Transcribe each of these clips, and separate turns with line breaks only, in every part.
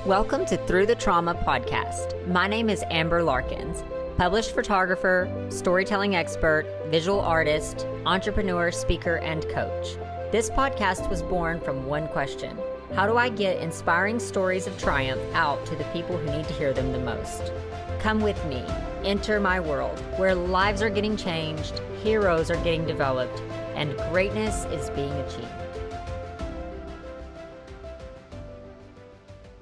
Welcome to Through the Trauma podcast. My name is Amber Larkins, published photographer, storytelling expert, visual artist, entrepreneur, speaker, and coach. This podcast was born from one question: how do I get inspiring stories of triumph out to the people who need to hear them the most? Come with me, enter my world, where lives are getting changed, heroes are getting developed, and greatness is being achieved.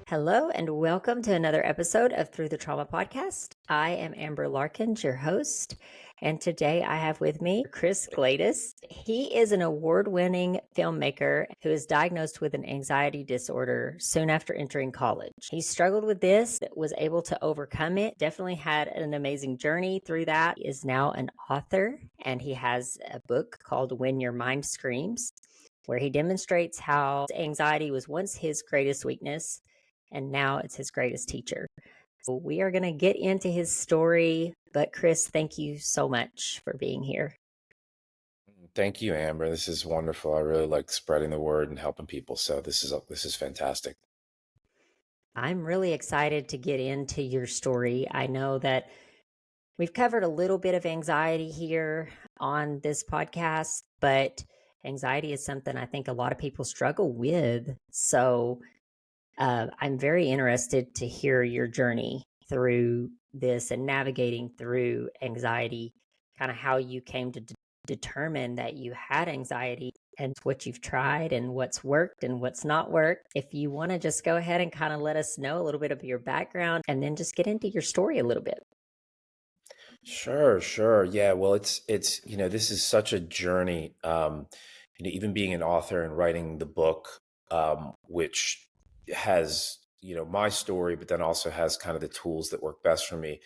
Hello, and welcome to another episode of Through the Trauma podcast. I am Amber Larkins, your host, and today I have with me Chris Glatis. He is an award-winning filmmaker who was diagnosed with an anxiety disorder soon after entering college. He struggled with this, was able to overcome it, definitely had an amazing journey through that. He is now an author, and he has a book called When Your Mind Screams, where he demonstrates how anxiety was once his greatest weakness, and now it's his greatest teacher. So we are going to get into his story, but Chris, thank you so much for being here.
Thank you, Amber. This is wonderful. I really like spreading the word and helping people. So this is fantastic.
I'm really excited to get into your story. I know that we've covered a little bit of anxiety here on this podcast, but anxiety is something I think a lot of people struggle with. So I'm very interested to hear your journey through this and navigating through anxiety, kind of how you came to determine that you had anxiety and what you've tried and what's worked and what's not worked. If you want to just go ahead and kind of let us know a little bit of your background and then just get into your story a little bit.
Sure. Yeah, well, it's this is such a journey. Even being an author and writing the book, which has my story, but then also has kind of the tools that work best for me.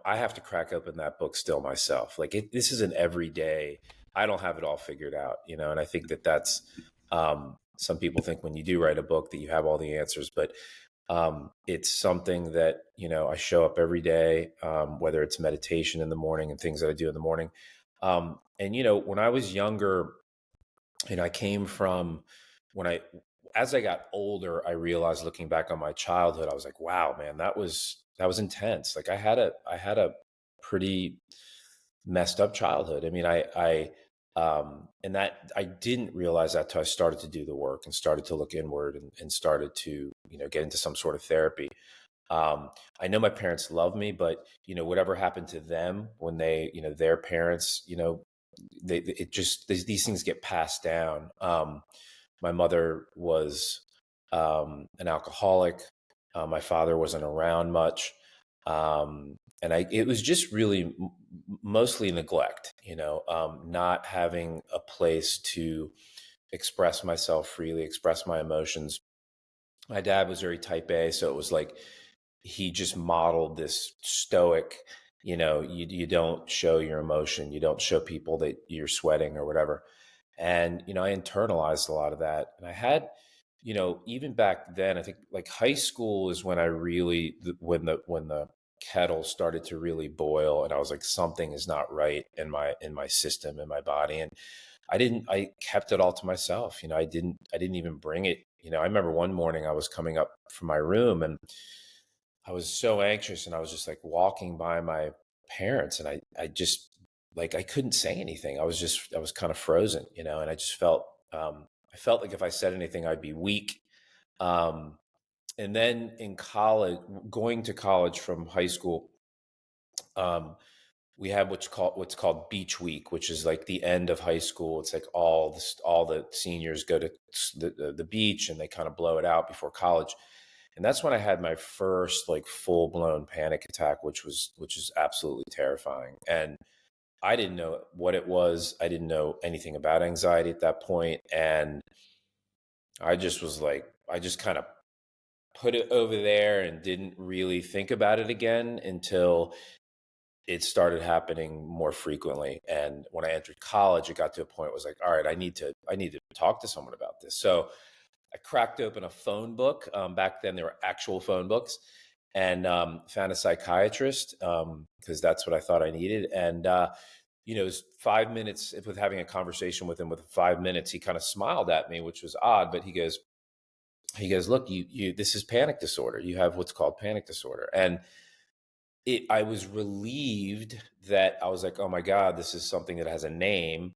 I have to crack open that book still myself. This is an everyday. I don't have it all figured out, and I think that's some people think when you do write a book that you have all the answers, but it's something that I show up every day, whether it's meditation in the morning and things that I do in the morning. And when I was younger, I came from as I got older, I realized, looking back on my childhood, I was like, wow, man, that was intense. Like I had a pretty messed up childhood. I mean, and that I didn't realize that till I started to do the work and started to look inward and started to, get into some sort of therapy. I know my parents love me, but whatever happened to them when they, their parents, these things get passed down. My mother was an alcoholic. My father wasn't around much. It was just really mostly neglect, not having a place to express myself freely, express my emotions. My dad was very type A, so it was like he just modeled this stoic, you don't show your emotion, you don't show people that you're sweating or whatever. And, I internalized a lot of that. And I had, even back then, I think like high school is when I really, when the kettle started to really boil, and I was like, something is not right in my system, in my body. And I kept it all to myself. I didn't even bring it. I remember one morning I was coming up from my room and I was so anxious, and I was just like walking by my parents, and I just, like, I couldn't say anything. I was kind of frozen, and I just I felt like if I said anything, I'd be weak. Um, and then in college, going to college from high school, um, we have what's called Beach Week, which is like the end of high school. It's like all the seniors go to the beach and they kind of blow it out before college. And that's when I had my first like full blown panic attack, which is absolutely terrifying. And I didn't know what it was. I didn't know anything about anxiety at that point. And I just kind of put it over there and didn't really think about it again until it started happening more frequently. And when I entered college, it got to a point where it was like, all right, I need to talk to someone about this. So I cracked open a phone book. Back then there were actual phone books, and found a psychiatrist because that's what I thought I needed. And, it was 5 minutes with having a conversation with him. With 5 minutes, he kind of smiled at me, which was odd, but he goes, he goes, look, this is panic disorder. You have what's called panic disorder. And I was relieved that I was like, oh my God, this is something that has a name.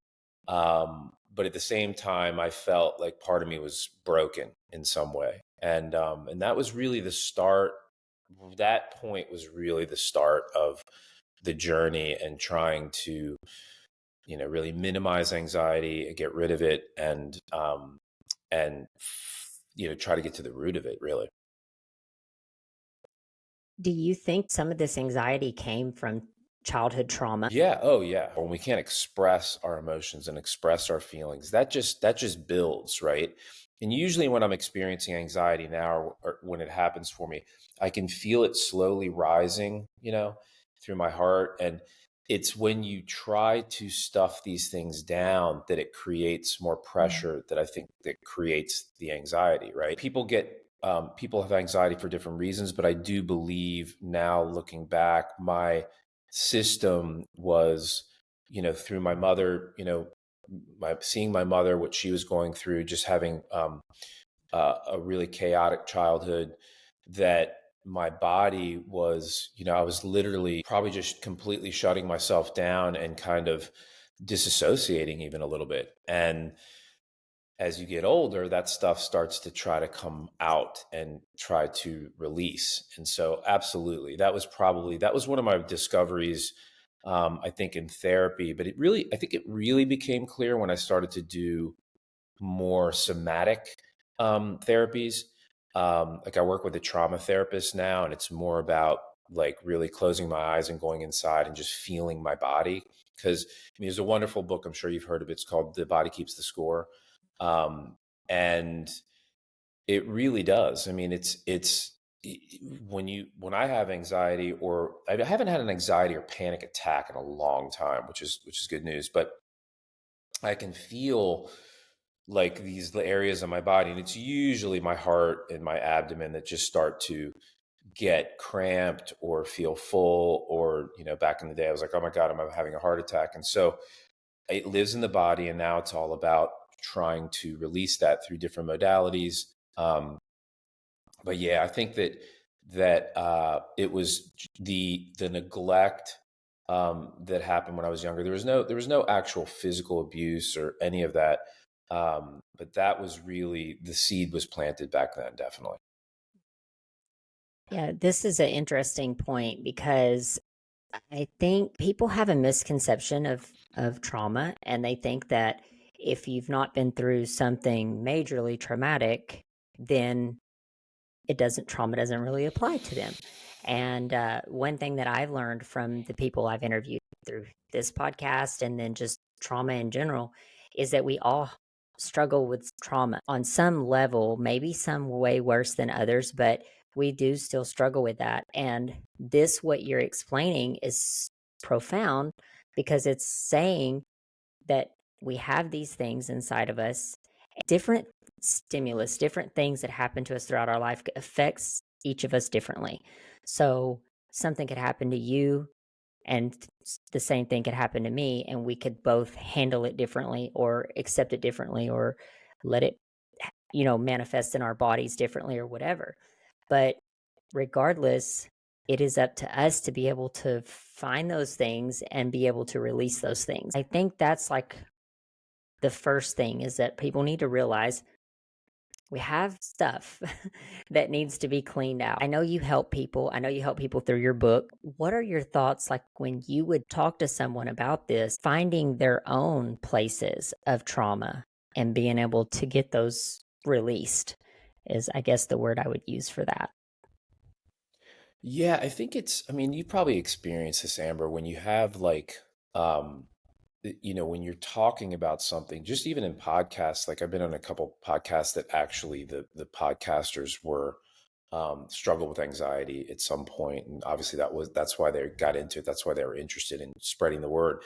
But at the same time, I felt like part of me was broken in some way. And that was really the start. That point was really the start of the journey and trying to, really minimize anxiety and get rid of it and try to get to the root of it, really.
Do you think some of this anxiety came from childhood trauma?
Yeah. Oh, yeah. When we can't express our emotions and express our feelings, that just builds, right? And usually, when I'm experiencing anxiety now, or when it happens for me, I can feel it slowly rising, through my heart. And it's when you try to stuff these things down that it creates more pressure that I think that creates the anxiety, right? People have anxiety for different reasons, but I do believe now, looking back, my system was, through my mother, seeing my mother, what she was going through, just having a really chaotic childhood, that my body was, I was literally probably just completely shutting myself down and kind of disassociating even a little bit. And as you get older, that stuff starts to try to come out and try to release. And so, absolutely, that was one of my discoveries, I think, in therapy. But I think it really became clear when I started to do more somatic therapies. Like, I work with a trauma therapist now, and it's more about like really closing my eyes and going inside and just feeling my body. Because there's a wonderful book, I'm sure you've heard of it. It's called "The Body Keeps the Score," and it really does. It's when I have anxiety, or I haven't had an anxiety or panic attack in a long time, which is good news. But I can feel like these areas of my body, and it's usually my heart and my abdomen that just start to get cramped or feel full. Or, back in the day, I was like, oh my God, I'm having a heart attack. And so it lives in the body, and now it's all about trying to release that through different modalities. But yeah, I think that it was the neglect that happened when I was younger. There was no actual physical abuse or any of that, but that was really, the seed was planted back then, definitely.
Yeah, this is an interesting point because I think people have a misconception of trauma, and they think that if you've not been through something majorly traumatic, then trauma doesn't really apply to them. And one thing that I've learned from the people I've interviewed through this podcast and then just trauma in general is that we all struggle with trauma on some level, maybe some way worse than others, but we do still struggle with that. And this, what you're explaining, is profound because it's saying that we have these things inside of us, different stimulus, different things that happen to us throughout our life affects each of us differently. So something could happen to you and the same thing could happen to me, and we could both handle it differently or accept it differently or let it manifest in our bodies differently or whatever. But regardless, it is up to us to be able to find those things and be able to release those things. I think that's like the first thing, is that people need to realize we have stuff that needs to be cleaned out. I know you help people. I know you help people through your book. What are your thoughts like when you would talk to someone about this, finding their own places of trauma and being able to get those released is, I guess, the word I would use for that.
Yeah, I think you probably experience this, Amber, when you have like, um, when you're talking about something, just even in podcasts. Like, I've been on a couple podcasts that actually the podcasters were struggle with anxiety at some point, and obviously that's why they got into it. That's why they were interested in spreading the word.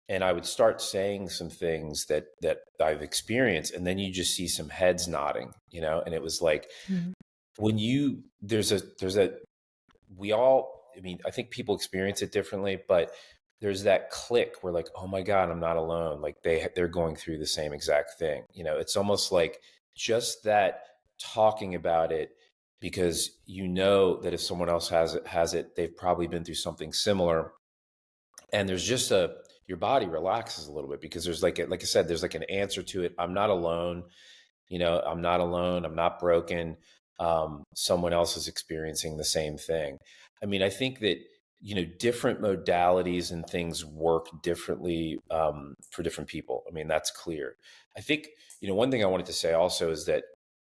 And I would start saying some things that I've experienced, and then you just see some heads nodding, and it was like,
Mhm.
when you there's a we all, I think people experience it differently, but there's that click where, like, oh my God, I'm not alone. Like, they're going through the same exact thing. It's almost like just that. talking about it because you know that if someone else has it, they've probably been through something similar. And there's just your body relaxes a little bit because there's like I said, there's like an answer to it. I'm not alone. I'm not alone. I'm not broken. Someone else is experiencing the same thing. I mean, I think that, different modalities and things work differently for different people. I mean, that's clear. I think, one thing I wanted to say also is that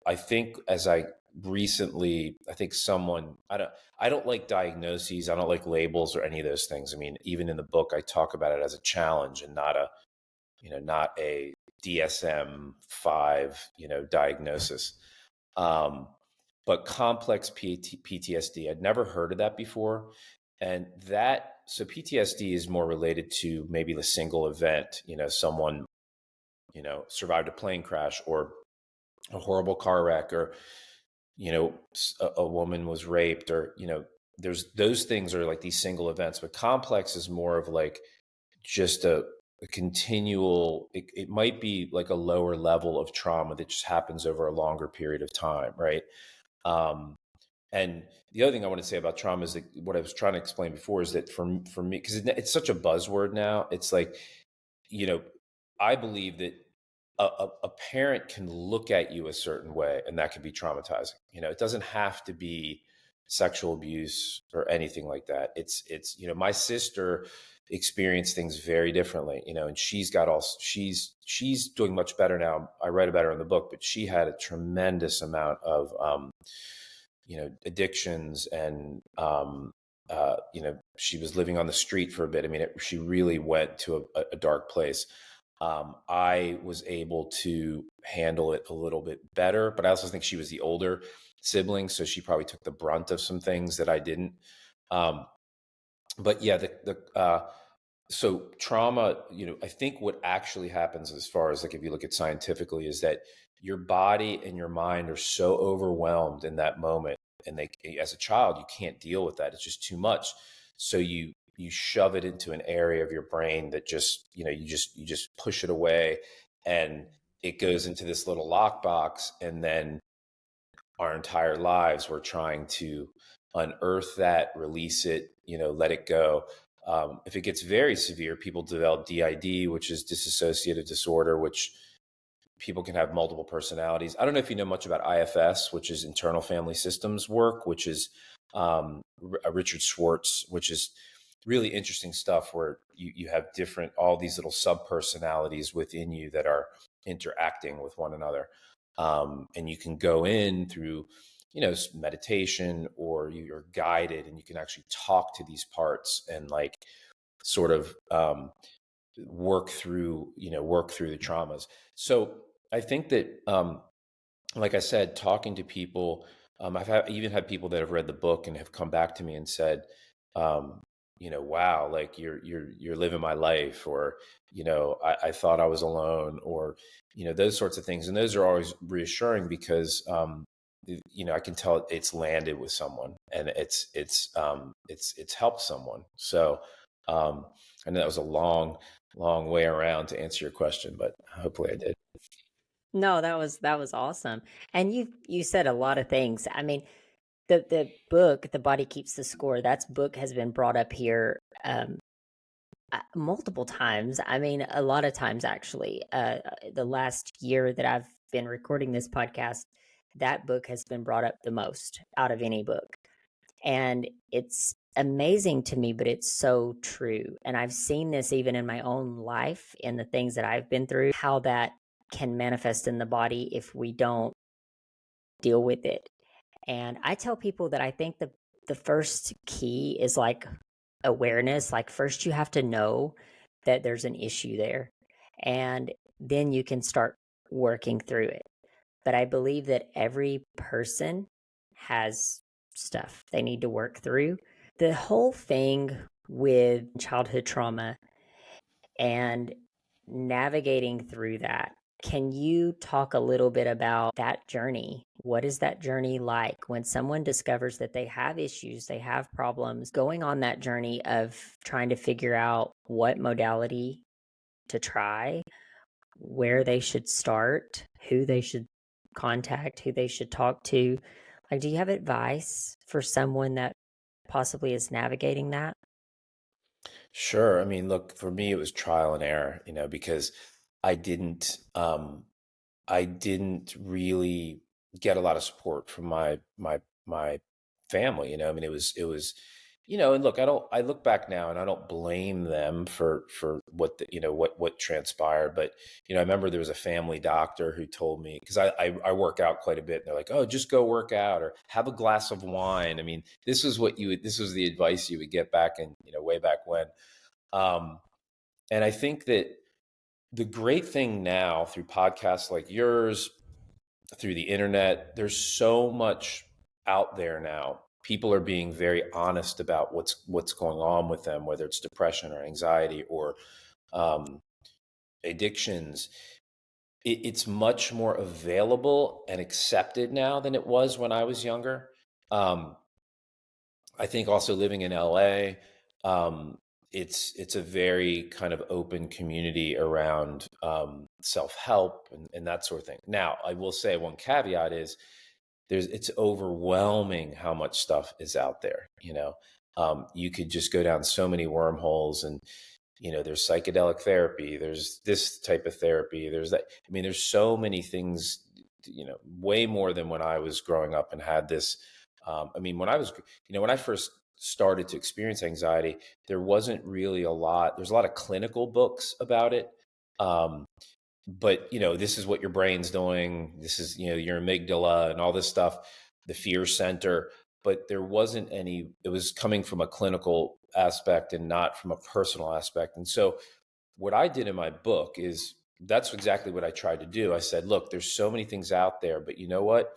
I think as I recently, I think I don't like diagnoses. I don't like labels or any of those things. I mean, even in the book, I talk about it as a challenge and not a DSM-5, diagnosis. But complex PTSD, I'd never heard of that before. And so PTSD is more related to maybe the single event, someone, survived a plane crash or a horrible car wreck, or, a woman was raped, or, there's those things are like these single events. But complex is more of like just a continual, it might be like a lower level of trauma that just happens over a longer period of time, right? Um, and the other thing I want to say about trauma is that what I was trying to explain before is that for me, because it's such a buzzword now, it's like, you know, I believe that a parent can look at you a certain way and that can be traumatizing. It doesn't have to be sexual abuse or anything like that. It's my sister experienced things very differently, and she's doing much better now. I write about her in the book, but she had a tremendous amount of addictions, and she was living on the street for a bit. I mean, she really went to a dark place. I was able to handle it a little bit better, but I also think she was the older sibling, so she probably took the brunt of some things that I didn't. But yeah, so trauma, I think what actually happens, as far as like if you look at scientifically, is that your body and your mind are so overwhelmed in that moment, and as a child, you can't deal with that. It's just too much. So you shove it into an area of your brain that just, you just push it away, and it goes into this little lockbox. And then our entire lives, we're trying to unearth that, release it, let it go. If it gets very severe, people develop DID, which is dissociative disorder, which people can have multiple personalities. I don't know if you know much about IFS, which is internal family systems work, which is Richard Schwartz, which is really interesting stuff, where you have all these little sub-personalities within you that are interacting with one another. And you can go in through, meditation, or you're guided, and you can actually talk to these parts and like sort of work through the traumas. So I think that, like I said, talking to people, even had people that have read the book and have come back to me and said, wow, like you're living my life, or, I thought I was alone, or, those sorts of things. And those are always reassuring because, I can tell it's landed with someone, and it's helped someone. So, I know that was a long way around to answer your question, but hopefully I did.
No, that was awesome. And you said a lot of things. I mean, the book, The Body Keeps the Score, that book has been brought up here multiple times. I mean, a lot of times actually. The last year that I've been recording this podcast, that book has been brought up the most out of any book. And it's amazing to me, but it's so true. And I've seen this even in my own life, in the things that I've been through, how that can manifest in the body if we don't deal with it. And I tell people that I think the first key is like awareness. Like, first you have to know that there's an issue there, and then you can start working through it. But I believe that every person has stuff they need to work through. The whole thing with childhood trauma and navigating through that, can you talk a little bit about that journey? What is that journey like when someone discovers that they have issues, they have problems, going on that journey of trying to figure out what modality to try, where they should start, who they should contact, who they should talk to. Like, do you have advice for someone that possibly is navigating that?
Sure. I mean, look, for me, it was trial and error, because I didn't, I didn't really get a lot of support from my family. I mean, it was, and look, I look back now and I don't blame them for what what transpired. But I remember there was a family doctor who told me, because I work out quite a bit, and they're like, oh, just go work out or have a glass of wine. I mean, this was the advice you would get back in, way back when. Um, and I think that the great thing now through podcasts like yours, through the internet, there's so much out there now. People are being very honest about what's going on with them, whether it's depression or anxiety or um, addictions. It's much more available and accepted now than it was when I was younger. Um, I think also living in LA, it's a very kind of open community around self help and that sort of thing. Now, I will say one caveat is it's overwhelming how much stuff is out there. You could just go down so many wormholes, and there's psychedelic therapy, there's this type of therapy, there's that. I mean, there's so many things, way more than when I was growing up and had this. I mean, when I first started to experience anxiety, there wasn't really a lot. There's a lot of clinical books about it. Um, but this is what your brain's doing. This is, your amygdala and all this stuff, the fear center. But there wasn't any, it was coming from a clinical aspect and not from a personal aspect. And so what I did in my book is that's exactly what I tried to do. I said, look, there's so many things out there, but you know what?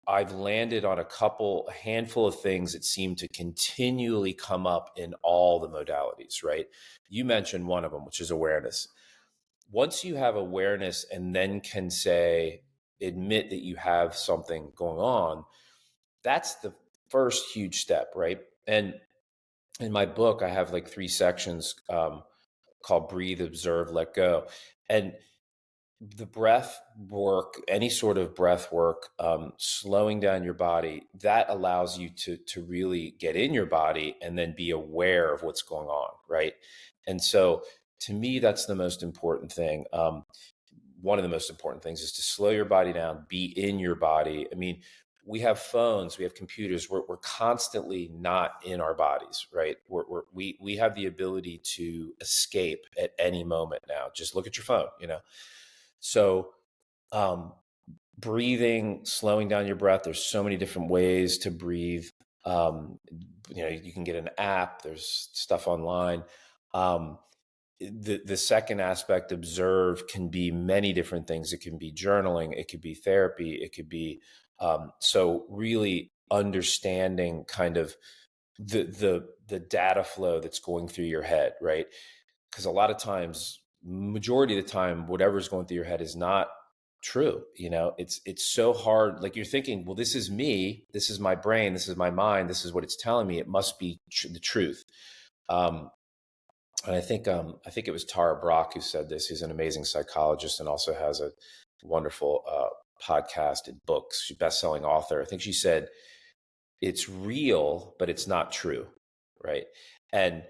I've landed on a handful of things that seem to continually come up in all the modalities, right? You mentioned one of them, which is awareness. Once you have awareness and then can admit that you have something going on, that's the first huge step, right? And in my book, I have like three sections called Breathe, Observe, Let Go. And the breath work, any sort of breath work, slowing down your body, that allows you to really get in your body and then be aware of what's going on, right? And so to me, that's the most important thing. One of the most important things is to slow your body down, be in your body. I mean, we have phones, we have computers, we're constantly not in our bodies, right? We have the ability to escape at any moment now. Just look at your phone, So, um, breathing, slowing down your breath. There's so many different ways to breathe. You can get an app. There's stuff online. Um, the second aspect, observe, can be many different things. It can be journaling. It could be therapy. It could be so really understanding kind of the data flow that's going through your head, right? Because a lot of times, majority of the time, whatever's going through your head is not true. It's so hard. Like, you're thinking, well, this is me, this is my brain, this is my mind, this is what it's telling me, it must be the truth. And I think it was Tara Brach who said this. He's an amazing psychologist and also has a wonderful podcast and books. She's a best-selling author. I think she said, it's real, but it's not true, right? And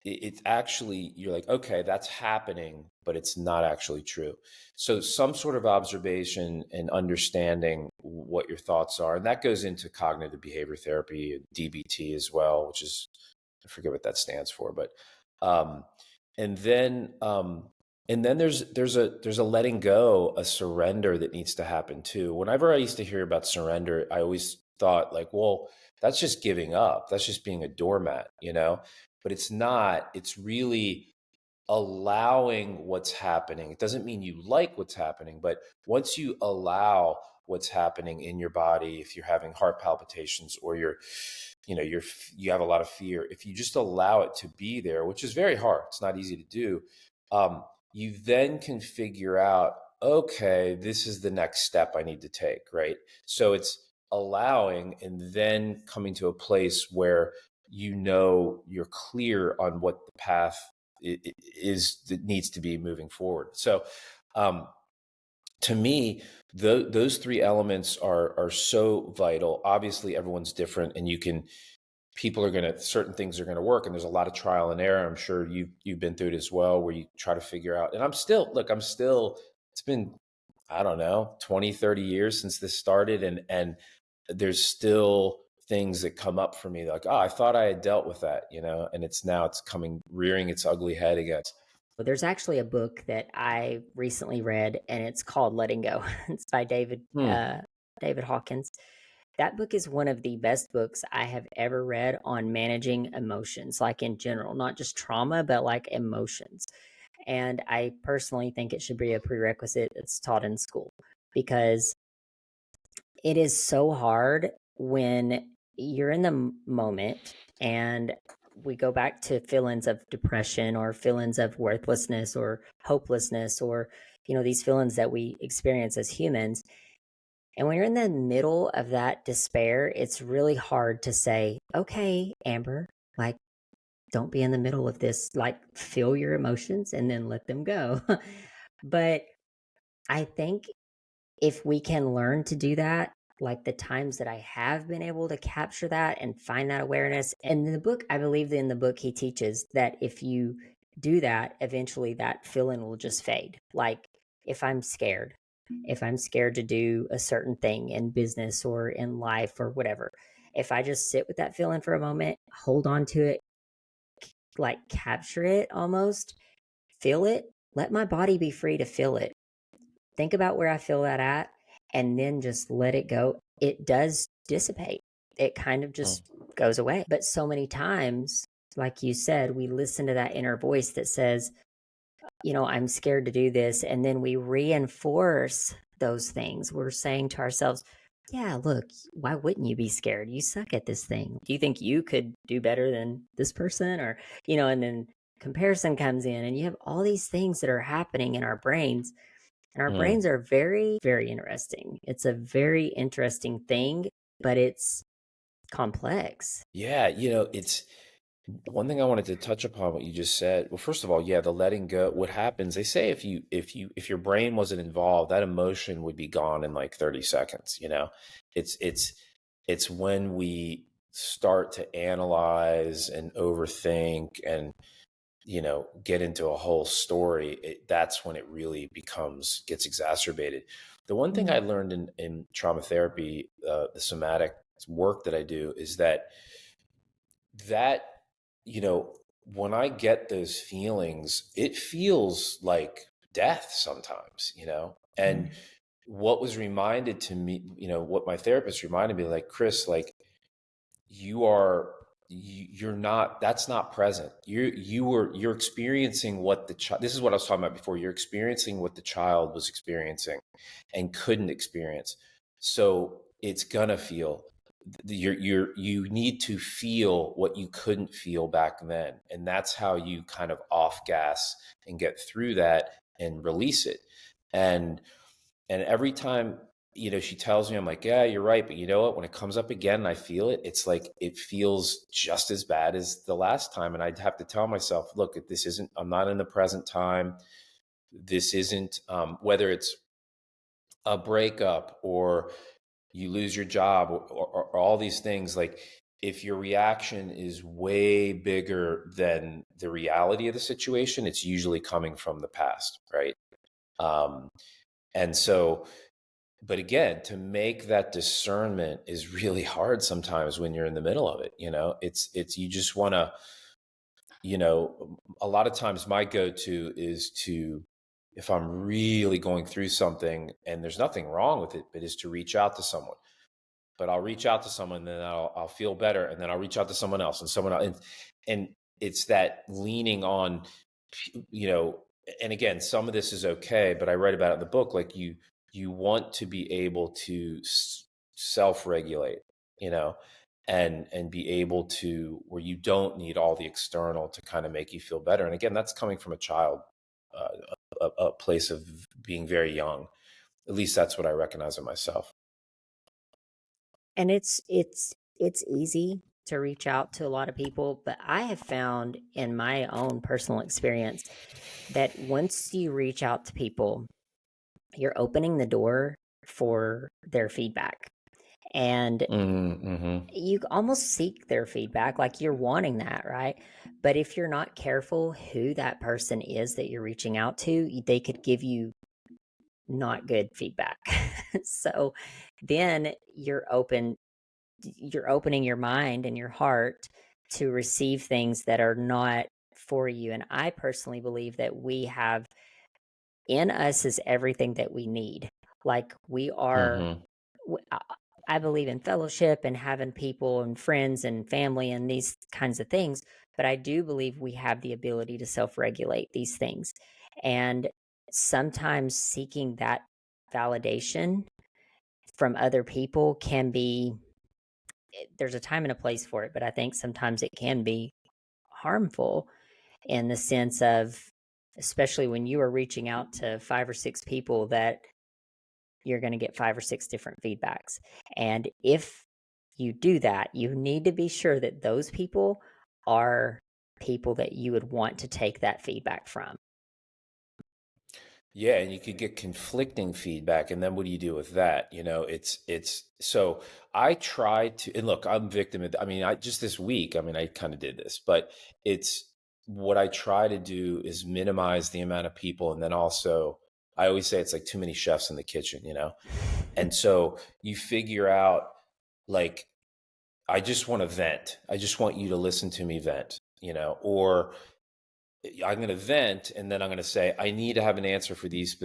it's actually, you're like, okay, that's happening, but it's not actually true. So some sort of observation and understanding what your thoughts are, and that goes into cognitive behavior therapy, DBT as well, which is, I forget what that stands for, but um, and then there's a letting go, a surrender that needs to happen too. Whenever I used to hear about surrender, I always thought like, well, that's just giving up. That's just being a doormat. But it's not. It's really allowing what's happening. It doesn't mean you like what's happening, but once you allow what's happening in your body, if you're having heart palpitations or you have a lot of fear, if you just allow it to be there, which is very hard, it's not easy to do, you then can figure out, okay, this is the next step I need to take, right? So it's allowing and then coming to a place where you're clear on what the path is that needs to be moving forward. So um, to me, those three elements are so vital. Obviously, everyone's different, and people are gonna certain things are gonna work, and there's a lot of trial and error. I'm sure you've been through it as well, where you try to figure out. And I'm still. It's been, I don't know, 20, 30 years since this started, and there's still things that come up for me like, oh, I thought I had dealt with that, and it's coming rearing its ugly head again.
There's actually a book that I recently read, and it's called Letting Go. It's by
Hmm.
David Hawkins. That book is one of the best books I have ever read on managing emotions, like in general, not just trauma, but like emotions. And I personally think it should be a prerequisite that's taught in school, because it is so hard when you're in the moment, and we go back to feelings of depression or feelings of worthlessness or hopelessness, or these feelings that we experience as humans. And when you're in the middle of that despair, it's really hard to say, okay, Amber, like, don't be in the middle of this, like, feel your emotions and then let them go. But I think if we can learn to do that, like the times that I have been able to capture that and find that awareness. And in the book, I believe that in the book, he teaches that if you do that, eventually that feeling will just fade. Like if I'm scared, if I'm scared to do a certain thing in business or in life or whatever, if I just sit with that feeling for a moment, hold on to it, like capture it almost, feel it, let my body be free to feel it, think about where I feel that at, and then just let it go. It does dissipate. It kind of
Hmm.
just goes away. But so many times, like you said, we listen to that inner voice that says, I'm scared to do this. And then we reinforce those things. We're saying to ourselves, yeah, look, why wouldn't you be scared? You suck at this thing. Do you think you could do better than this person? Or, and then comparison comes in, and you have all these things that are happening in our brains, and our
Hmm.
brains are very, very interesting. It's a very interesting thing, but it's complex.
Yeah, it's one thing I wanted to touch upon what you just said. Well, first of all, yeah, the letting go. What happens? They say if your brain wasn't involved, that emotion would be gone in like 30 seconds. It's it's it's when we start to analyze and overthink and get into a whole story. That's when it really gets exacerbated. The one thing I
Mm.
learned in trauma therapy, the somatic work that I do, is that you know when I get those feelings, it feels like death sometimes, and
Mm.
what was reminded to me, what my therapist reminded me, like, Chris, like, you're not, that's not present. You're experiencing what the child, this is what I was talking about before, you're experiencing what the child was experiencing and couldn't experience. So it's gonna feel, you need to feel what you couldn't feel back then, and that's how you kind of off gas and get through that and release it. And and every time, she tells me, I'm like, yeah, you're right. But you know what? When it comes up again and I feel it, it's like it feels just as bad as the last time. And I'd have to tell myself, look, I'm not in the present time. This isn't, whether it's a breakup or you lose your job, or all these things, like, if your reaction is way bigger than the reality of the situation, it's usually coming from the past, right? Um, and so, but again, to make that discernment is really hard sometimes when you're in the middle of it. It's you just want to, a lot of times my go-to is to, if I'm really going through something and there's nothing wrong with it, but is to reach out to someone. But I'll reach out to someone, then I'll feel better, and then I'll reach out to someone else and someone else, and it's that leaning on, you know. And again, some of this is okay, but I write about it in the book. Like, you want to be able to self-regulate, you know, and be able to, where you don't need all the external to kind of make you feel better. And again, that's coming from a child, a place of being very young. At least that's what I recognize in myself.
And it's easy to reach out to a lot of people, but I have found in my own personal experience that once you reach out to people, you're opening the door for their feedback. And
Mm-hmm.
you almost seek their feedback, like you're wanting that, right? But if you're not careful who that person is that you're reaching out to, they could give you not good feedback. So then you're opening your mind and your heart to receive things that are not for you. And I personally believe that we have in us is everything that we need. Like we are,
Mm-hmm.
I believe in fellowship and having people and friends and family and these kinds of things. But I do believe we have the ability to self regulate these things. And sometimes seeking that validation from other people can be, there's a time and a place for it, but I think sometimes it can be harmful in the sense of, especially when you are reaching out to 5 or 6 people, that you're going to get 5 or 6 different feedbacks. And if you do that, you need to be sure that those people are people that you would want to take that feedback from.
Yeah, and you could get conflicting feedback, and then what do you do with that? It's so I try to, and look, I'm victim of, I mean, I just this week, I mean, I kind of did this, but it's what I try to do is minimize the amount of people, and then also I always say it's like too many chefs in the kitchen. And so you figure out like I just want to vent. I just want you to listen to me vent, or I'm going to vent and then I'm going to say, I need to have an answer for these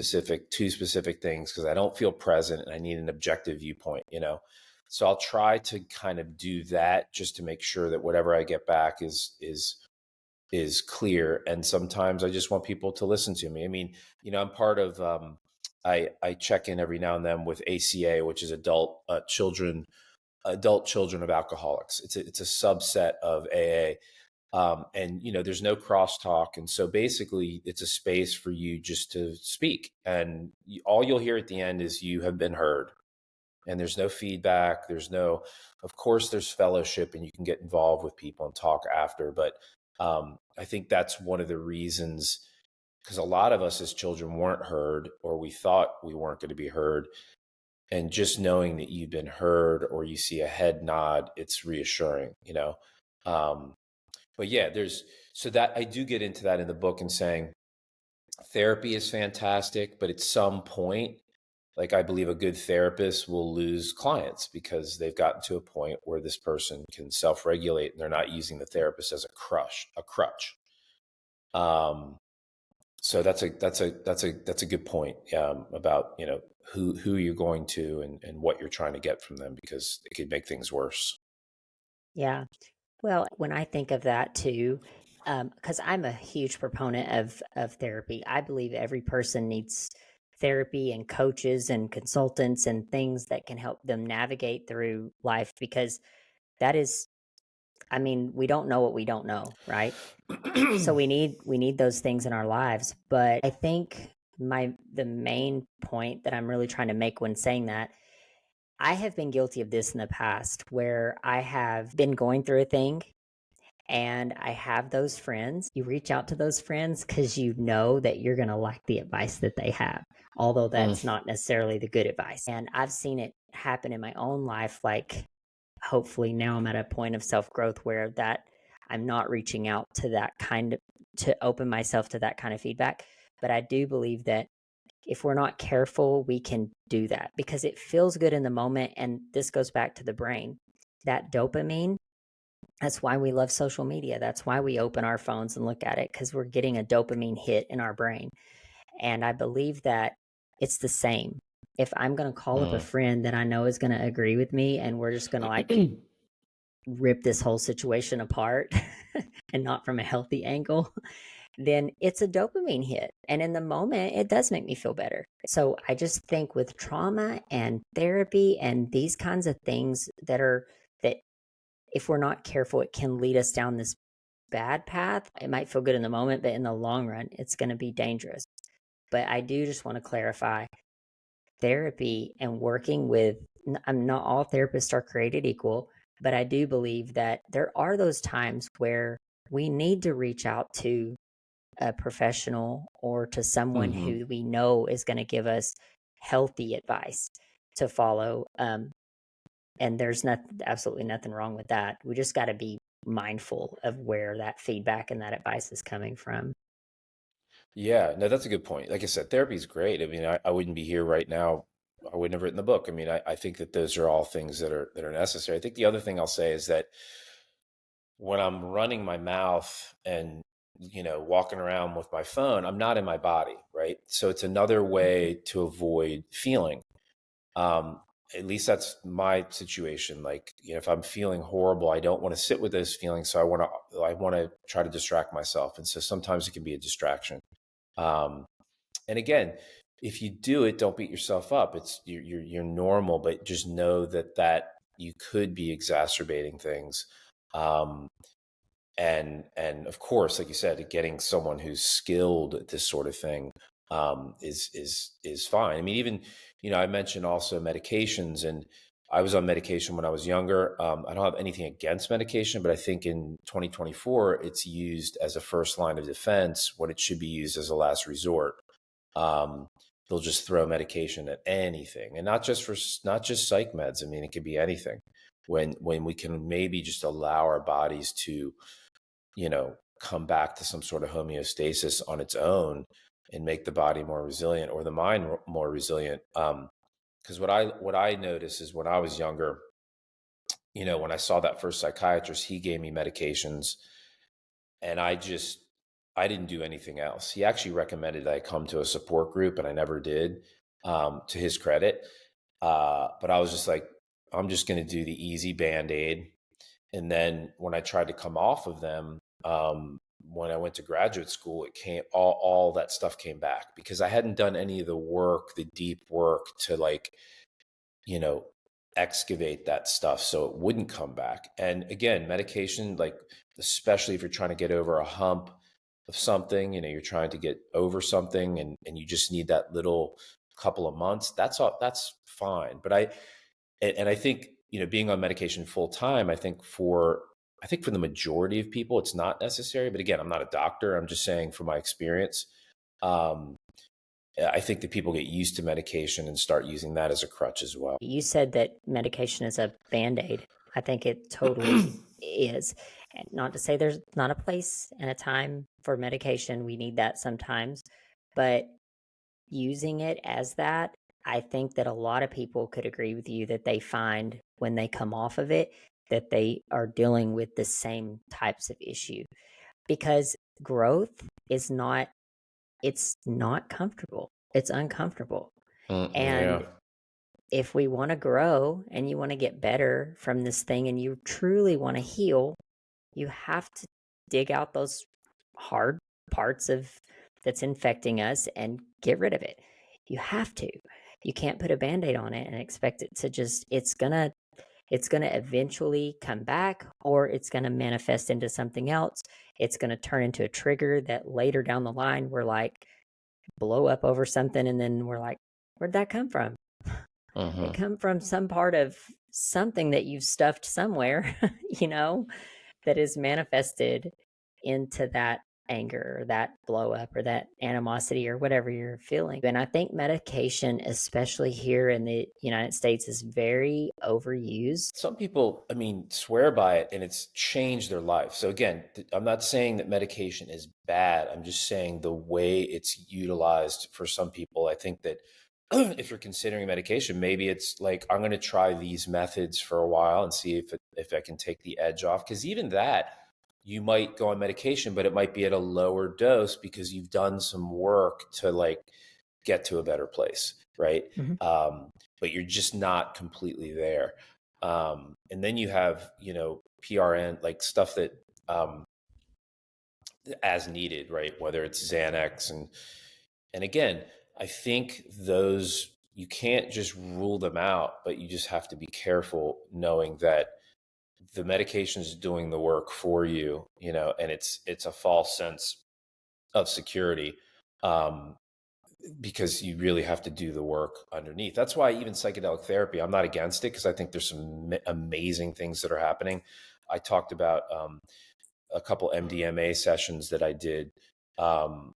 two specific things because I don't feel present and I need an objective viewpoint. So I'll try to kind of do that just to make sure that whatever I get back is clear. And sometimes I just want people to listen to me. I mean, I'm part of, I check in every now and then with ACA, which is adult children of alcoholics. It's a subset of AA. And there's no crosstalk, and so basically it's a space for you just to speak, and all you'll hear at the end is you have been heard, and there's no feedback, of course there's fellowship and you can get involved with people and talk after, but I think that's one of the reasons, because a lot of us as children weren't heard, or we thought we weren't going to be heard, and just knowing that you've been heard or you see a head nod, it's reassuring. um, but yeah, so that I do get into that in the book and saying therapy is fantastic, but at some point, like I believe a good therapist will lose clients because they've gotten to a point where this person can self-regulate and they're not using the therapist as a crutch. Um, so that's a good point, about who you're going to and what you're trying to get from them, because it could make things worse.
Yeah. Well, when I think of that too, because I'm a huge proponent of therapy, I believe every person needs therapy and coaches and consultants and things that can help them navigate through life, because that is, I mean, we don't know what we don't know, right? So we need those things in our lives. But I think the main point that I'm really trying to make when saying that, I have been guilty of this in the past where I have been going through a thing and I have those friends. You reach out to those friends because you know that you're going to like the advice that they have, although
Mm,
that's not necessarily the good advice. And I've seen it happen in my own life. Like, hopefully, now I'm at a point of self growth where that I'm not reaching out to to open myself to that kind of feedback. But I do believe that if we're not careful, we can do that because it feels good in the moment. And this goes back to the brain, that dopamine. That's why we love social media. That's why we open our phones and look at it, because we're getting a dopamine hit in our brain. And I believe that it's the same. If I'm going to call up a
mm.
friend that I know is going to agree with me and we're just going to like rip this whole situation apart and not from a healthy angle, then it's a dopamine hit. And in the moment, it does make me feel better. So I just think with trauma and therapy and these kinds of things that if we're not careful, it can lead us down this bad path. It might feel good in the moment, but in the long run, it's going to be dangerous. But I do just want to clarify therapy and working with, I'm not all therapists are created equal, but I do believe that there are those times where we need to reach out to a professional or to someone
Hmm.
who we know is going to give us healthy advice to follow. And there's absolutely nothing wrong with that. We just got to be mindful of where that feedback and that advice is coming from.
Yeah, no, that's a good point. Like I said, therapy is great. I mean, I wouldn't be here right now. I wouldn't have written the book. I mean, I think that those are all things that are necessary. I think the other thing I'll say is that when I'm running my mouth and walking around with my phone, I'm not in my body, right? So it's another way to avoid feeling. Um, at least that's my situation. Like, if I'm feeling horrible, I don't want to sit with those feelings. So I want to try to distract myself. And so sometimes it can be a distraction. Um, and again, if you do it, don't beat yourself up. It's you're normal, but just know that you could be exacerbating things. Um, and of course, like you said, getting someone who's skilled at this sort of thing is fine. I mean, even I mentioned also medications, and I was on medication when I was younger. I don't have anything against medication, but I think in 2024 it's used as a first line of defense when it should be used as a last resort. Um, they'll just throw medication at anything, and not just psych meds. I mean, it could be anything. When we can maybe just allow our bodies to come back to some sort of homeostasis on its own and make the body more resilient or the mind more resilient. Because what I noticed is when I was younger, when I saw that first psychiatrist, he gave me medications, and I didn't do anything else. He actually recommended that I come to a support group, and I never did. To his credit, but I was just like, I'm just going to do the easy Band-Aid. And then when I tried to come off of them, when I went to graduate school, it came all that stuff came back because I hadn't done any of the work, the deep work to you know, excavate that stuff so it wouldn't come back. And again, medication, like especially if you're trying to get over a hump of something, you're trying to get over something and you just need that little couple of months, that's fine. But I think, being on medication full time, I think for the majority of people, it's not necessary. But again, I'm not a doctor. I'm just saying from my experience, um, I think that people get used to medication and start using that as a crutch as well.
You said that medication is a band-aid. I think it totally is. And not to say there's not a place and a time for medication. We need that sometimes. But using it as that, I think that a lot of people could agree with you that they find when they come off of it that they are dealing with the same types of issue because growth is not it's not comfortable. It's uncomfortable.
Yeah.
And if we want to grow and you want to get better from this thing and you truly want to heal, you have to dig out those hard parts of that's infecting us and get rid of it. You have to. You can't put a band-aid on it and expect it to just it's going to eventually come back or it's going to manifest into something else. It's going to turn into a trigger that later down the line we're like blow up over something and then we're like, where'd that come from? It
Hmm.
come from some part of something that you've stuffed somewhere, you know, that is manifested into that anger or that blow up or that animosity or whatever you're feeling. And I think medication, especially here in the United States, is very overused.
Some people, I mean, swear by it and it's changed their life. So again, I'm not saying that medication is bad. I'm just saying the way it's utilized for some people. I think that if you're considering medication, maybe it's like, I'm going to try these methods for a while and see if I can take the edge off. Because even that, you might go on medication, but it might be at a lower dose because you've done some work to get to a better place, right?
Mhm.
But you're just not completely there. And then you have, PRN, like stuff that as needed, right? Whether it's Xanax and again, I think those you can't just rule them out, but you just have to be careful knowing that the medication is doing the work for you, and it's a false sense of security. Um, because you really have to do the work underneath. That's why even psychedelic therapy, I'm not against it because I think there's some amazing things that are happening. I talked about a couple MDMA sessions that I did, um,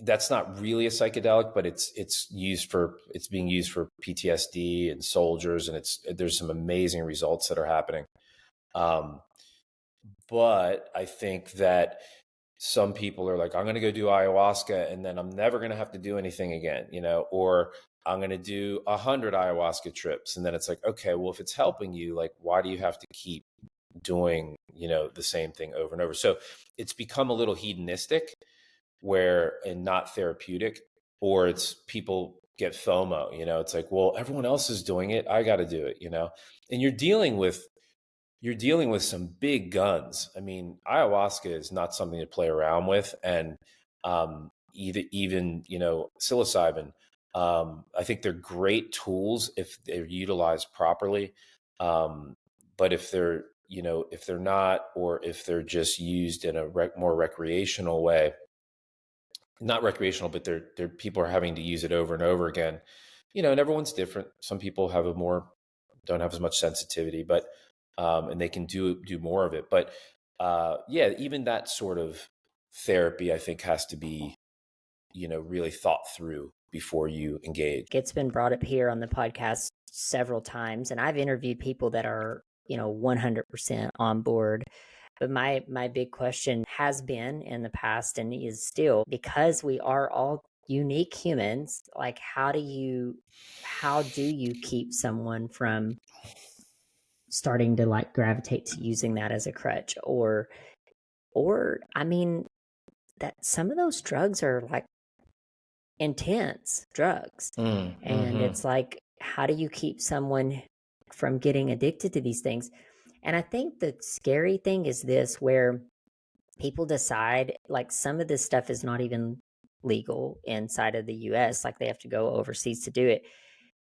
that's not really a psychedelic, but it's being used for PTSD and soldiers, and there's some amazing results that are happening. Um, but I think that some people are like, I'm going to go do ayahuasca and then I'm never going to have to do anything again, or I'm going to do 100 ayahuasca trips. And then it's like, okay, well, if it's helping you, like, why do you have to keep doing, the same thing over and over? So it's become a little hedonistic and not therapeutic, or it's people get FOMO, it's like, well, everyone else is doing it. I got to do it, and you're dealing with some big guns. I mean, ayahuasca is not something to play around with, and even psilocybin. I think they're great tools if they're utilized properly, but if they're not, or if they're just used in a more recreational way, not recreational, but they're people are having to use it over and over again. And everyone's different. Some people don't have as much sensitivity, but and they can do more of it. But yeah, even that sort of therapy, I think, has to be really thought through before you engage.
It's been brought up here on the podcast several times, and I've interviewed people that are 100% on board. But my big question has been in the past and is still, because we are all unique humans, like how do you keep someone from starting to like gravitate to using that as a crutch, or I mean, that some of those drugs are like intense drugs, and
Mm-hmm.
it's like, how do you keep someone from getting addicted to these things? And I think the scary thing is this, where people decide like some of this stuff is not even legal inside of the US, like they have to go overseas to do it.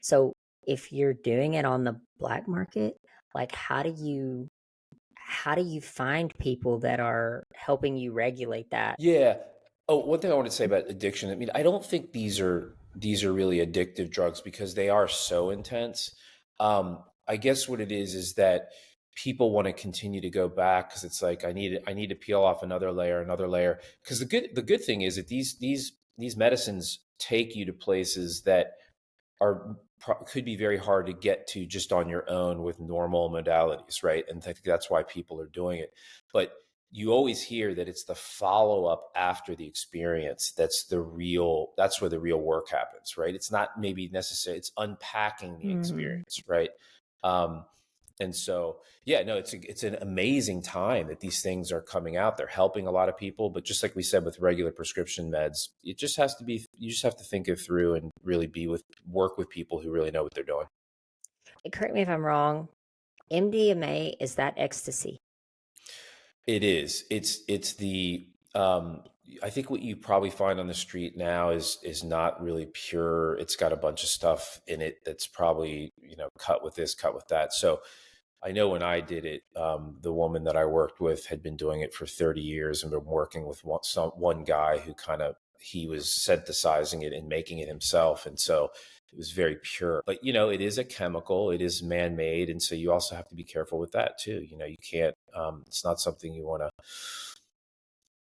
So if you're doing it on the black market, like how do you find people that are helping you regulate that?
Yeah. Oh, one thing I want to say about addiction. I mean, I don't think these are really addictive drugs because they are so intense. I guess what it is that people want to continue to go back because it's like I need to peel off another layer, another layer. Because the good thing is that these medicines take you to places that could be very hard to get to just on your own with normal modalities, right? And I think that's why people are doing it. But you always hear that it's the follow up after the experience that's where the real work happens, right? It's not maybe necessary, it's unpacking the
Mm-hmm.
experience, right? Um, and so, yeah, no, it's an amazing time that these things are coming out. They're helping a lot of people, but just like we said with regular prescription meds, it just has to be. You just have to think it through and really work with people who really know what they're doing.
Correct me if I'm wrong. MDMA, is that ecstasy?
It is. It's the. I think what you probably find on the street now is not really pure. It's got a bunch of stuff in it that's probably cut with this, cut with that. So I know when I did it, the woman that I worked with had been doing it for 30 years and been working with one guy who he was synthesizing it and making it himself. And so it was very pure. But, it is a chemical, it is man made. And so you also have to be careful with that too. You can't, it's not something you want to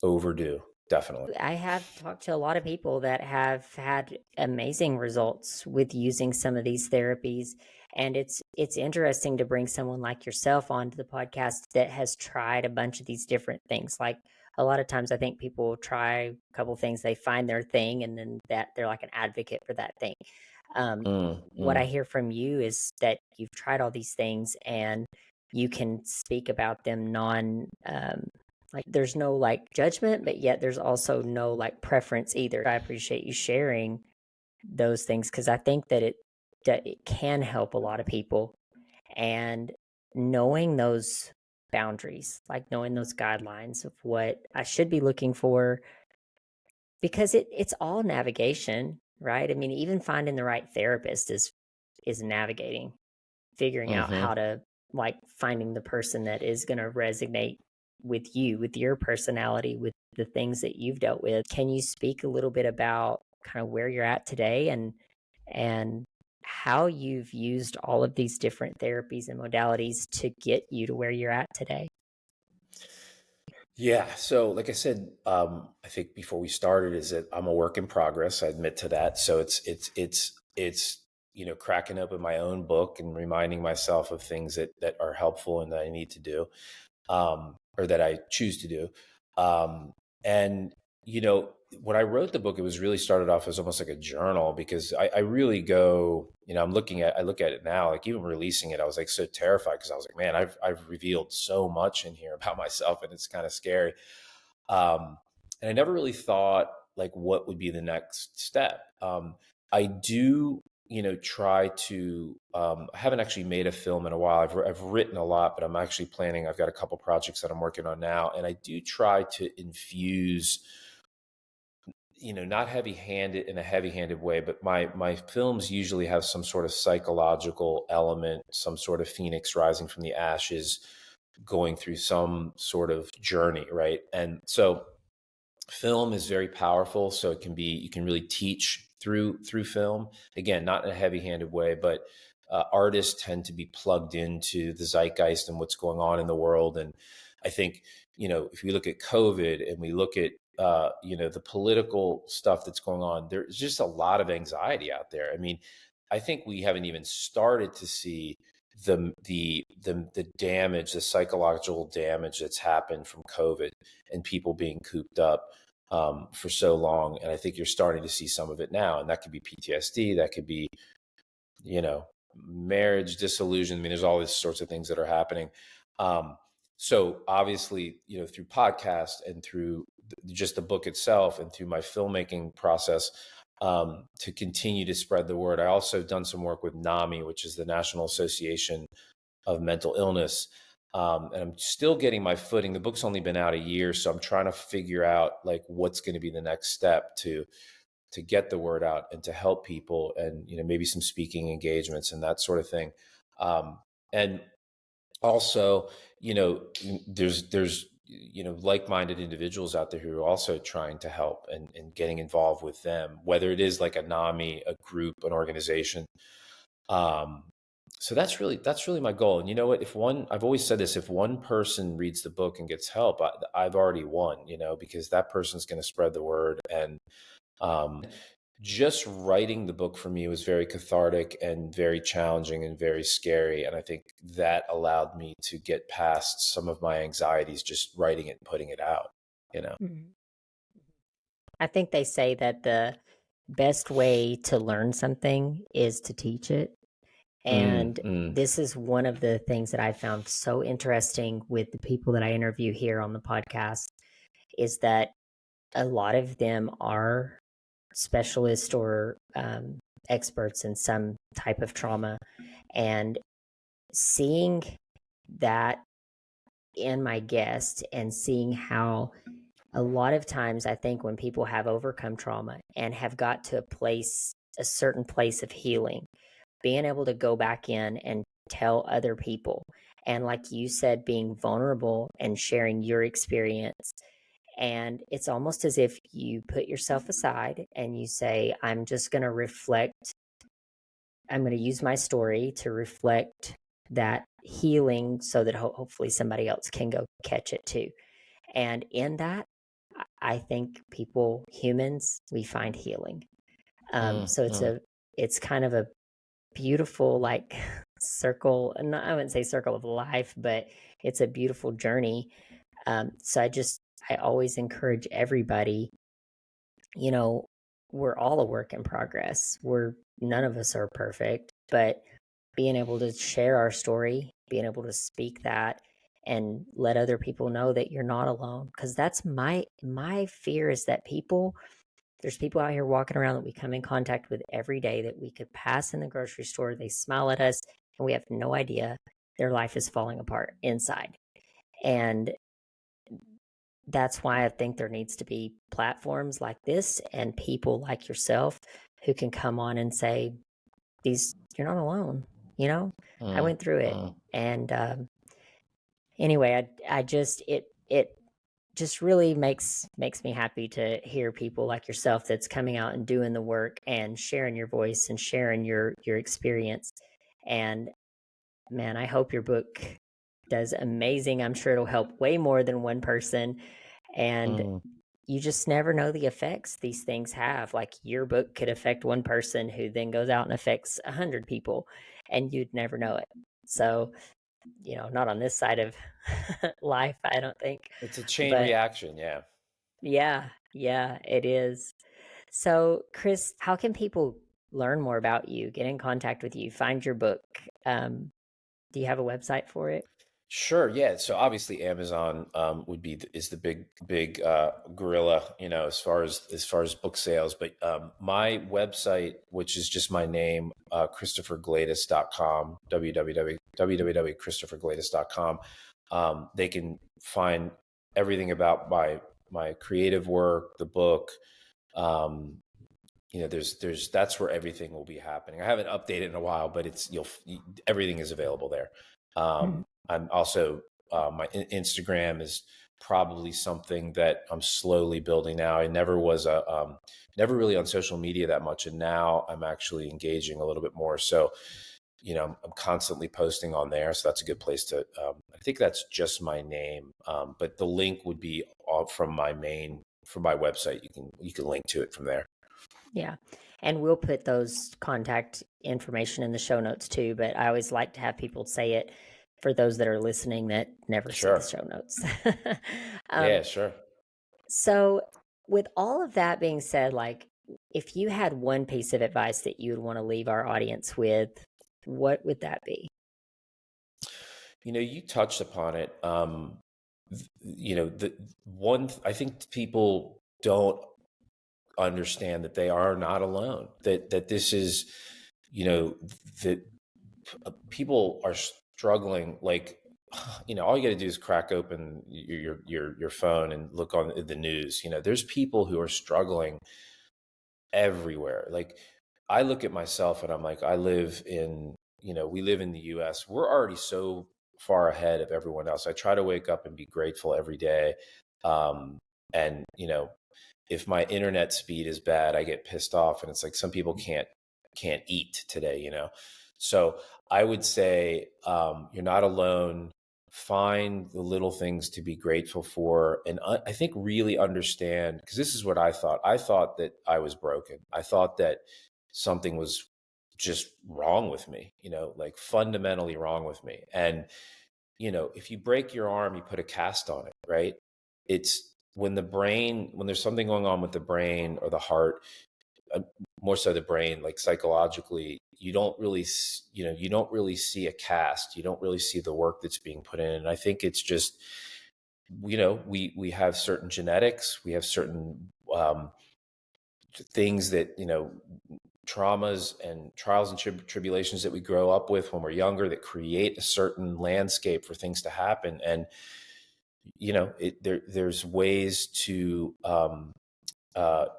overdo, definitely.
I have talked to a lot of people that have had amazing results with using some of these therapies. And it's interesting to bring someone like yourself onto the podcast that has tried a bunch of these different things. Like a lot of times I think people try a couple things, they find their thing, and then that they're like an advocate for that thing.
Mm,
What I
mm.
hear from you is that you've tried all these things and you can speak about them like there's no like judgment, but yet there's also no like preference either. I appreciate you sharing those things because I think that it can help a lot of people, and knowing those boundaries, like knowing those guidelines of what I should be looking for, because it's all navigation, right? I mean, even finding the right therapist is navigating, figuring out
Mm-hmm.
how to like finding the person that is going to resonate with you, with your personality, with the things that you've dealt with. Can you speak a little bit about kind of where you're at today, and how you've used all of these different therapies and modalities to get you to where you're at today?
Yeah. So, like I said, I think before we started, is that I'm a work in progress. I admit to that. So it's cracking open my own book and reminding myself of things that are helpful and that I need to do, or that I choose to do. Um, and when I wrote the book, it was really started off as almost like a journal, because I really go, I look at it now, like even releasing it, I was like so terrified, because I was like, man, I've revealed so much in here about myself, and it's kind of scary. And I never really thought like what would be the next step. I do, try to. I haven't actually made a film in a while. I've written a lot, but I'm actually planning. I've got a couple projects that I'm working on now, and I do try to infuse, not heavy-handed in a heavy-handed way, but my films usually have some sort of psychological element, some sort of phoenix rising from the ashes, going through some sort of journey, right? And so film is very powerful, so you can really teach through film, again, not in a heavy-handed way, but artists tend to be plugged into the zeitgeist and what's going on in the world. And I think, if we look at COVID and we look at the political stuff that's going on, there's just a lot of anxiety out there. I mean, I think we haven't even started to see the damage, the psychological damage that's happened from COVID and people being cooped up for so long. And I think you're starting to see some of it now. And that could be PTSD, that could be, you know, marriage disillusion. I mean, there's all these sorts of things that are happening. Um, so obviously, through podcast and through just the book itself and through my filmmaking process, to continue to spread the word. I also done some work with NAMI, which is the National Association of Mental Illness. And I'm still getting my footing. The book's only been out a year, so I'm trying to figure out like what's going to be the next step to get the word out and to help people, and maybe some speaking engagements and that sort of thing. And also, there's like-minded individuals out there who are also trying to help, and getting involved with them, whether it is like a NAMI, a group, an organization. um, so that's really my goal. And you know what? I've always said this, if one person reads the book and gets help, I've already won, because that person's going to spread the word. And um, just writing the book for me was very cathartic and very challenging and very scary. And I think that allowed me to get past some of my anxieties, just writing it and putting it out.
Mhm. I think they say that the best way to learn something is to teach it.
Mm,
And
mm,
this is one of the things that I found so interesting with the people that I interview here on the podcast, is that a lot of them are specialists or experts in some type of trauma. And seeing that in my guest and seeing how a lot of times I think when people have overcome trauma and have got to a certain place of healing, being able to go back in and tell other people. And like you said, being vulnerable and sharing your experience. And it's almost as if you put yourself aside and you say, I'm just going to reflect. I'm going to use my story to reflect that healing so that hopefully somebody else can go catch it too. And in that, I think humans, we find healing.
mm,
So
mm,
it's kind of a beautiful like circle, and I wouldn't say circle of life, but it's a beautiful journey. So I always encourage everybody, you know, we're all a work in progress. None of us are perfect, but being able to share our story, being able to speak that and let other people know that you're not alone. Cause that's my fear, is that there's people out here walking around that we come in contact with every day that we could pass in the grocery store. They smile at us and we have no idea their life is falling apart inside. And that's why I think there needs to be platforms like this and people like yourself who can come on and say, you're not alone. I
mm,
went through it.
mm.
And anyway, it just really makes me happy to hear people like yourself that's coming out and doing the work and sharing your voice and sharing your experience. And man, I hope your book does amazing. I'm sure it'll help way more than one person. And
Mm.
you just never know the effects these things have. Like your book could affect one person who then goes out and affects 100 people, and you'd never know it. So, not on this side of life, I don't think.
It's a chain
But
reaction. Yeah.
yeah, it is. So, Chris, how can people learn more about you, get in contact with you, find your book? Do you have a website for it?
Sure. Yeah. So obviously Amazon would be is the big gorilla, as far as book sales. But my website, which is just my name, ChristopherGlatis.com, www.christopherglatis.com. They can find everything about my creative work, the book. There's that's where everything will be happening. I haven't updated in a while, but everything is available there.
Mhm.
I'm also my Instagram is probably something that I'm slowly building now. I never really on social media that much, and now I'm actually engaging a little bit more. So, I'm constantly posting on there, so that's a good place to. I think that's just my name, but the link would be from my website. You can link to it from there.
Yeah. And we'll put those contact information in the show notes too. But I always like to have people say it for those that are listening that never see the
Sure.
show notes.
Yeah,
um,
sure.
so, with all of that being said, like if you had one piece of advice that you would want to leave our audience with, what would that be?
You touched upon it. The one I think people don't understand that they are not alone. That this is, that people are struggling. Like, all you got to do is crack open your phone and look on the news. There's people who are struggling everywhere. Like, I look at myself and I'm like, we live in the US. We're already so far ahead of everyone else. I try to wake up and be grateful every day. And, if my internet speed is bad, I get pissed off, and it's like some people can't eat today. So I would say, you're not alone. Find the little things to be grateful for, and I think really understand, because this is what I thought. I thought that I was broken. I thought that something was just wrong with me, like fundamentally wrong with me. And if you break your arm, you put a cast on it, right? It's when there's something going on with the brain or the heart, uh, more so the brain, like psychologically, you don't really see a cast. You don't really see the work that's being put in. And I think it's just, we have certain genetics, we have certain things that, traumas and trials and tribulations that we grow up with when we're younger that create a certain landscape for things to happen. And, there's ways to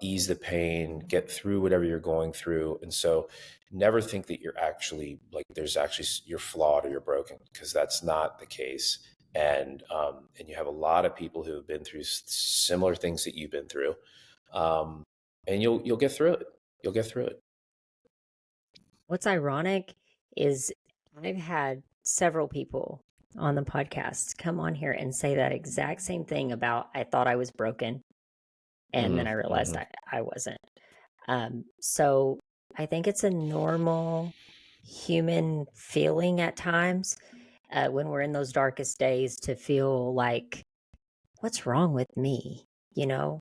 ease the pain, get through whatever you're going through. And so never think that you're flawed or you're broken, because that's not the case. And you have a lot of people who have been through similar things that you've been through. And you'll get through it. You'll get through it.
What's ironic is I've had several people on the podcast come on here and say that exact same thing about I thought I was broken, and then I realized
Mm-hmm.
I wasn't. So I think it's a normal human feeling at times when we're in those darkest days to feel like, what's wrong with me? You know?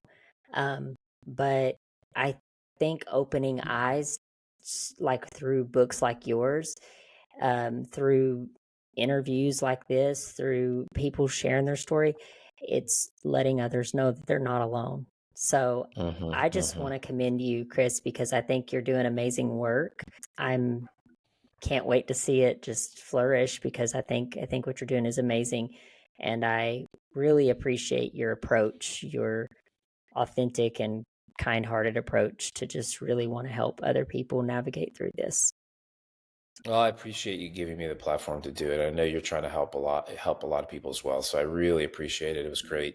Um, but I think opening eyes, like through books like yours, through interviews like this, through people sharing their story, it's letting others know that they're not alone. So I
Mm-hmm.
just
Mm-hmm.
want to commend you, Chris, because I think you're doing amazing work. I'm can't wait to see it just flourish, because I think what you're doing is amazing, and I really appreciate your approach, your authentic and kind-hearted approach to just really want to help other people navigate through this.
Well, I appreciate you giving me the platform to do it. I know you're trying to help a lot of people as well. So I really appreciate it. It was great.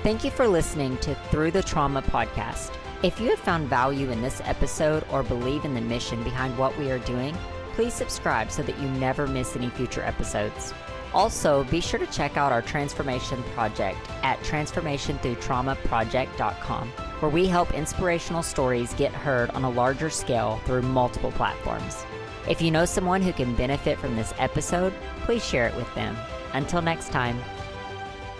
Thank you for listening to Through the Trauma podcast. If you have found value in this episode or believe in the mission behind what we are doing, Please subscribe so that you never miss any future episodes. Also, be sure to check out our transformation project at transformationthroughtraumaproject.com, where we help inspirational stories get heard on a larger scale through multiple platforms. If you know someone who can benefit from this episode, please share it with them. Until next time.